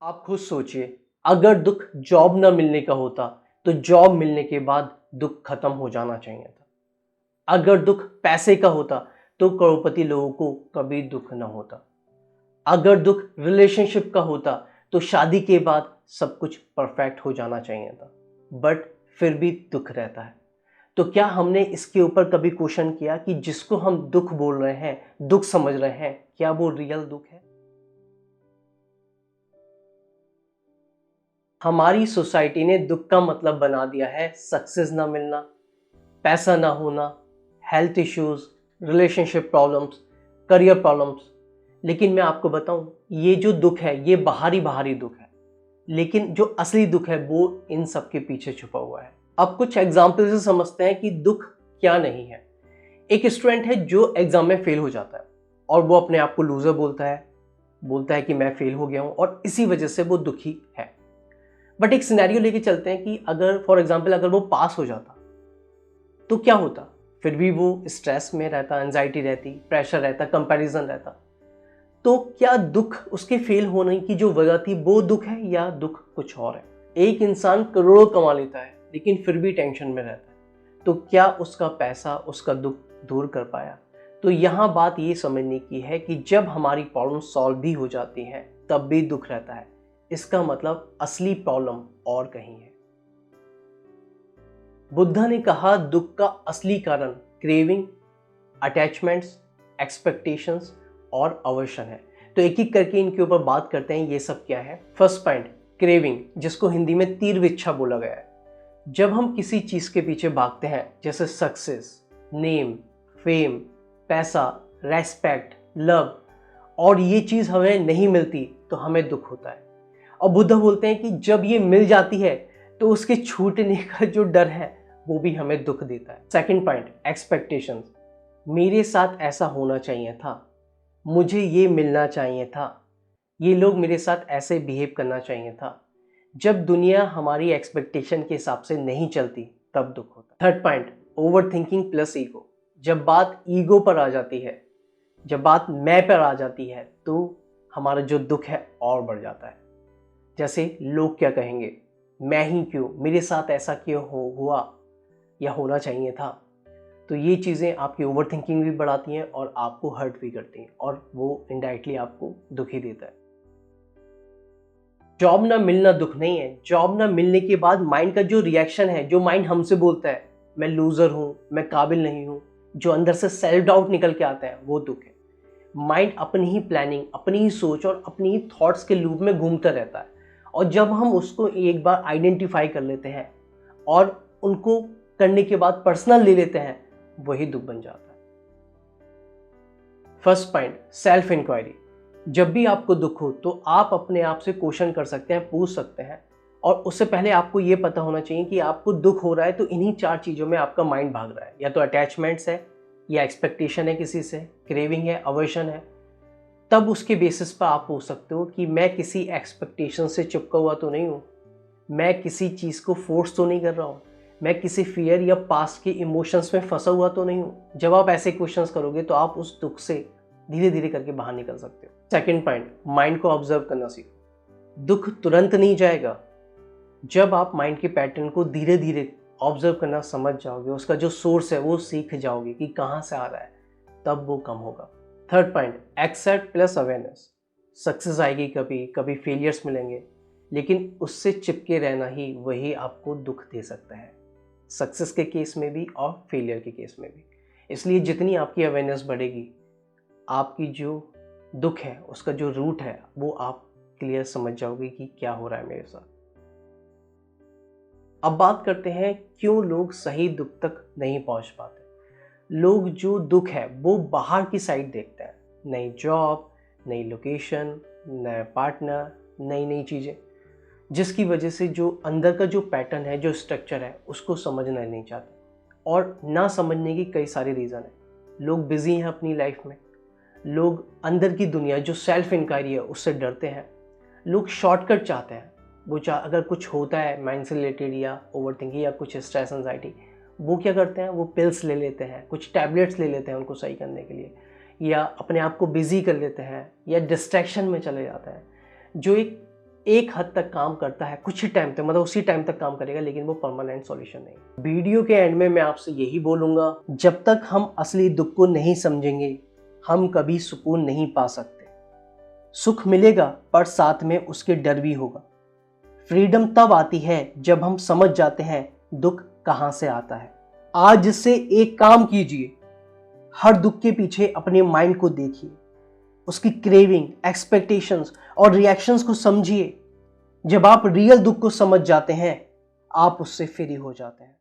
आप खुद सोचिए, अगर दुख जॉब ना मिलने का होता तो जॉब मिलने के बाद दुख खत्म हो जाना चाहिए था। अगर दुख पैसे का होता तो करोड़पति लोगों को कभी दुख ना होता। अगर दुख रिलेशनशिप का होता तो शादी के बाद सब कुछ परफेक्ट हो जाना चाहिए था, बट फिर भी दुख रहता है। तो क्या हमने इसके ऊपर कभी क्वेश्चन किया कि जिसको हम दुख बोल रहे हैं, दुख समझ रहे हैं, क्या वो रियल दुख है? हमारी सोसाइटी ने दुख का मतलब बना दिया है सक्सेस ना मिलना, पैसा ना होना, health issues, relationship problems, career problems. लेकिन मैं आपको बताऊं, ये जो दुख है ये बाहरी बाहरी दुख है, लेकिन जो असली दुख है वो इन सब के पीछे छुपा हुआ है। अब कुछ एग्जाम्पल से समझते हैं कि दुख क्या नहीं है। एक स्टूडेंट है जो एग्जाम में फेल हो जाता है और वो अपने आप को लूजर बोलता है कि मैं फेल हो गया हूं और इसी वजह से वो दुखी है। बट एक सिनेरियो लेके चलते हैं कि अगर फॉर एग्जाम्पल अगर वो पास हो जाता तो क्या होता? फिर भी वो स्ट्रेस में रहता, एंजाइटी रहती, प्रेशर रहता, कंपैरिजन रहता। तो क्या दुख उसके फेल होने की जो वजह थी वो दुख है या दुख कुछ और है? एक इंसान करोड़ों कमा लेता है लेकिन फिर भी टेंशन में रहता है, तो क्या उसका पैसा उसका दुख दूर कर पाया? तो यहाँ बात ये समझने की है कि जब हमारी प्रॉब्लम सॉल्व भी हो जाती है तब भी दुख रहता है। इसका मतलब असली प्रॉब्लम और कहीं है। बुद्धा ने कहा दुख का असली कारण क्रेविंग, अटैचमेंट्स, एक्सपेक्टेशंस और अवर्शन है। तो एक एक करके इनके ऊपर बात करते हैं, ये सब क्या है। फर्स्ट पॉइंट, क्रेविंग, जिसको हिंदी में तीव्र इच्छा बोला गया है। जब हम किसी चीज के पीछे भागते हैं, जैसे सक्सेस, नेम, फेम, पैसा, रेस्पेक्ट, लव, और ये चीज हमें नहीं मिलती तो हमें दुख होता है। और बुद्ध बोलते हैं कि जब ये मिल जाती है तो उसके छूटने का जो डर है वो भी हमें दुख देता है। Second point, expectations. मेरे साथ ऐसा होना चाहिए था, मुझे ये मिलना चाहिए था, ये लोग मेरे साथ ऐसे बिहेव करना चाहिए था। जब दुनिया हमारी एक्सपेक्टेशन के हिसाब से नहीं चलती तब दुख होता है। Third point, over thinking plus ego. जब बात ईगो पर आ जाती है, जब बात मैं पर आ जाती है तो हमारा जो दुख है और बढ़ जाता है। जैसे लोग क्या कहेंगे, मैं ही क्यों, मेरे साथ ऐसा क्यों हुआ या होना चाहिए था। तो ये चीज़ें आपकी ओवर थिंकिंग भी बढ़ाती हैं और आपको हर्ट भी करती हैं और वो इनडायरेक्टली आपको दुखी देता है। जॉब ना मिलना दुख नहीं है। जॉब ना मिलने के बाद माइंड का जो रिएक्शन है, जो माइंड हमसे बोलता है मैं लूजर हूँ, मैं काबिल नहीं हूँ, जो अंदर से सेल्फ डाउट निकल के आता है, वो दुख है। माइंड अपनी ही प्लानिंग, अपनी ही सोच और अपनी ही थॉट्स के लूप में घूमता रहता है। और जब हम उसको एक बार आइडेंटिफाई कर लेते हैं और उनको करने के बाद पर्सनल ले लेते हैं, वही दुख बन जाता है। First point, self inquiry. जब भी आपको दुख हो तो आप अपने आप से क्वेश्चन कर सकते हैं, पूछ सकते हैं। और उससे पहले आपको ये पता होना चाहिए कि आपको दुख हो रहा है तो इन्हीं चार चीज़ों में आपका माइंड भाग रहा है। या तो अटैचमेंट्स है, या एक्सपेक्टेशन है किसी से, क्रेविंग है, अवर्शन है। तब उसके बेसिस पर आप पूछ सकते हो कि मैं किसी एक्सपेक्टेशन से चिपका हुआ तो नहीं हूँ, मैं किसी चीज़ को फोर्स तो नहीं कर रहा हूँ, मैं किसी फियर या पास्ट के इमोशंस में फंसा हुआ तो नहीं हूँ। जब आप ऐसे क्वेश्चंस करोगे तो आप उस दुख से धीरे धीरे करके बाहर निकल सकते हो। सेकंड पॉइंट, माइंड को ऑब्जर्व करना सीखो। दुख तुरंत नहीं जाएगा। जब आप माइंड के पैटर्न को धीरे धीरे ऑब्जर्व करना समझ जाओगे, उसका जो सोर्स है वो सीख जाओगे कि कहाँ से आ रहा है, तब वो कम होगा। Third point, accept plus awareness. Success आएगी, कभी कभी फेलियर्स मिलेंगे, लेकिन उससे चिपके रहना ही वही आपको दुख दे सकता है, सक्सेस के केस में भी और फेलियर के केस में भी। इसलिए जितनी आपकी अवेयरनेस बढ़ेगी, आपकी जो दुख है उसका जो रूट है वो आप क्लियर समझ जाओगे कि क्या हो रहा है मेरे साथ। अब बात करते हैं क्यों लोग सही दुख तक नहीं पहुंच पाते। लोग जो दुख है वो बाहर की साइड देखते हैं, नई जॉब, नई लोकेशन, नया पार्टनर, नई नई चीज़ें, जिसकी वजह से जो अंदर का जो पैटर्न है, जो स्ट्रक्चर है, उसको समझना नहीं चाहते। और ना समझने की कई सारे रीज़न है। लोग बिजी हैं अपनी लाइफ में, लोग अंदर की दुनिया जो सेल्फ इंक्वायरी है उससे डरते हैं, लोग शॉर्टकट चाहते हैं। वो अगर कुछ होता है माइंड से रिलेटेड या ओवर थिंकिंग या कुछ स्ट्रेस एंजाइटी, वो क्या करते हैं, वो पिल्स ले लेते हैं, कुछ टैबलेट्स ले लेते हैं उनको सही करने के लिए, या अपने आप को बिजी कर लेते हैं, या डिस्ट्रैक्शन में चले जाते हैं। जो एक एक हद तक काम करता है, कुछ ही टाइम तक, मतलब उसी टाइम तक काम करेगा, लेकिन वो परमानेंट सॉल्यूशन नहीं। वीडियो के एंड में मैं आपसे यही बोलूँगा, जब तक हम असली दुख को नहीं समझेंगे हम कभी सुकून नहीं पा सकते। सुख मिलेगा पर साथ में उसके डर भी होगा। फ्रीडम तब आती है जब हम समझ जाते हैं दुख कहाँ से आता है। आज से एक काम कीजिए, हर दुख के पीछे अपने माइंड को देखिए, उसकी क्रेविंग, एक्सपेक्टेशंस और रिएक्शंस को समझिए। जब आप रियल दुख को समझ जाते हैं आप उससे फ्री हो जाते हैं।